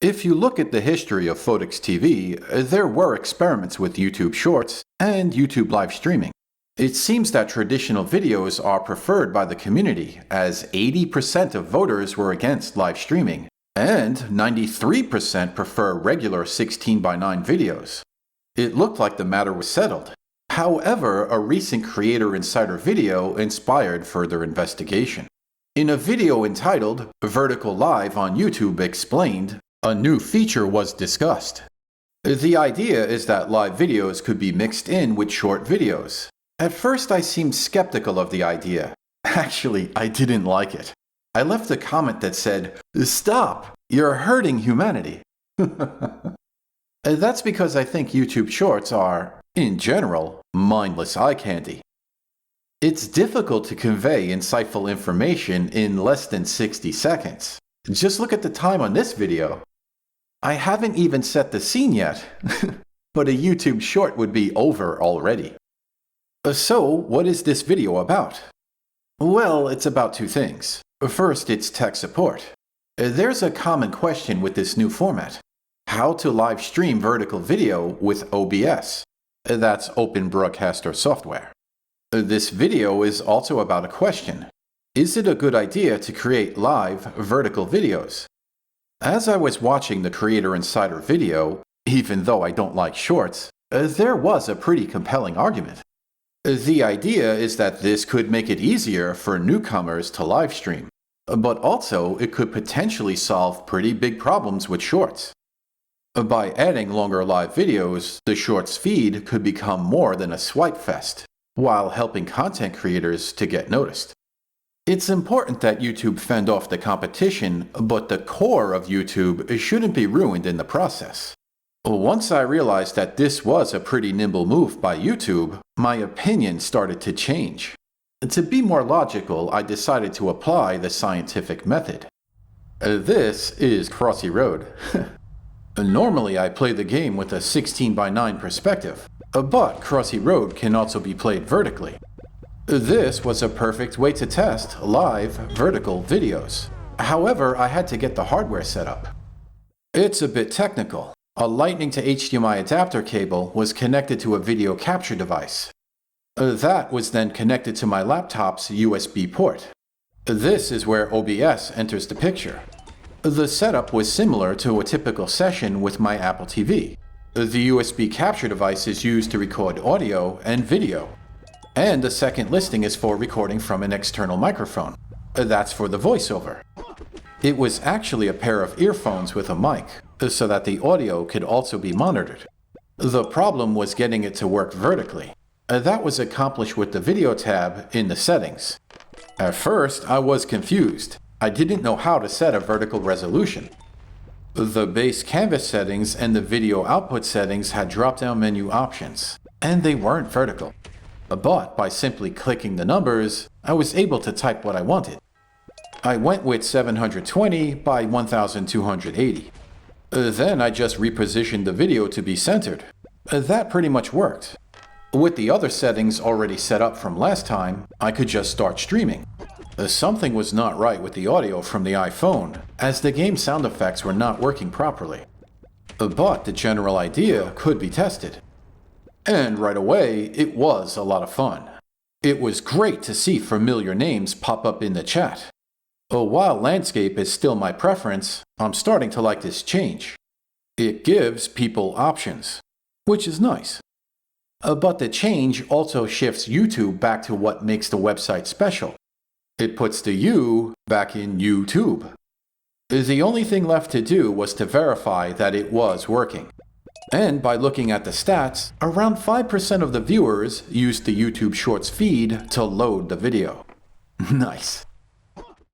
If you look at the history of Phottix TV, there were experiments with YouTube Shorts and YouTube live streaming. It seems that traditional videos are preferred by the community, as 80% of voters were against live streaming, and 93% prefer regular 16:9 videos. It looked like the matter was settled. However, a recent Creator Insider video inspired further investigation. In a video entitled Vertical Live on YouTube Explained, a new feature was discussed. The idea is that live videos could be mixed in with short videos. At first I seemed skeptical of the idea. Actually, I didn't like it. I left a comment that said, "Stop! You're hurting humanity." That's because I think YouTube Shorts are, in general, mindless eye candy. It's difficult to convey insightful information in less than 60 seconds. Just look at the time on this video. I haven't even set the scene yet, but a YouTube Short would be over already. So, what is this video about? Well, it's about two things. First, it's tech support. There's a common question with this new format. How to live stream vertical video with OBS. That's Open Broadcaster Software. This video is also about a question. Is it a good idea to create live vertical videos? As I was watching the Creator Insider video, even though I don't like shorts, there was a pretty compelling argument. The idea is that this could make it easier for newcomers to live stream, but also it could potentially solve pretty big problems with shorts. By adding longer live videos, the shorts feed could become more than a swipe fest, while helping content creators to get noticed. It's important that YouTube fend off the competition, but the core of YouTube shouldn't be ruined in the process. Once I realized that this was a pretty nimble move by YouTube, my opinion started to change. To be more logical, I decided to apply the scientific method. This is Crossy Road. Normally I play the game with a 16:9 perspective, but Crossy Road can also be played vertically. This was a perfect way to test live vertical videos. However, I had to get the hardware set up. It's a bit technical. A Lightning to HDMI adapter cable was connected to a video capture device. That was then connected to my laptop's USB port. This is where OBS enters the picture. The setup was similar to a typical session with my Apple TV. The USB capture device is used to record audio and video. And the second listing is for recording from an external microphone. That's for the voiceover. It was actually a pair of earphones with a mic, so that the audio could also be monitored. The problem was getting it to work vertically. That was accomplished with the video tab in the settings. At first, I was confused. I didn't know how to set a vertical resolution. The base canvas settings and the video output settings had drop-down menu options, and they weren't vertical. But by simply clicking the numbers, I was able to type what I wanted. I went with 720 by 1280. Then I just repositioned the video to be centered. That pretty much worked. With the other settings already set up from last time, I could just start streaming. Something was not right with the audio from the iPhone, as the game sound effects were not working properly. But the general idea could be tested. And right away, it was a lot of fun. It was great to see familiar names pop up in the chat. While landscape is still my preference, I'm starting to like this change. It gives people options, which is nice. But the change also shifts YouTube back to what makes the website special. It puts the U back in YouTube. The only thing left to do was to verify that it was working. And by looking at the stats, around 5% of the viewers used the YouTube Shorts feed to load the video. Nice.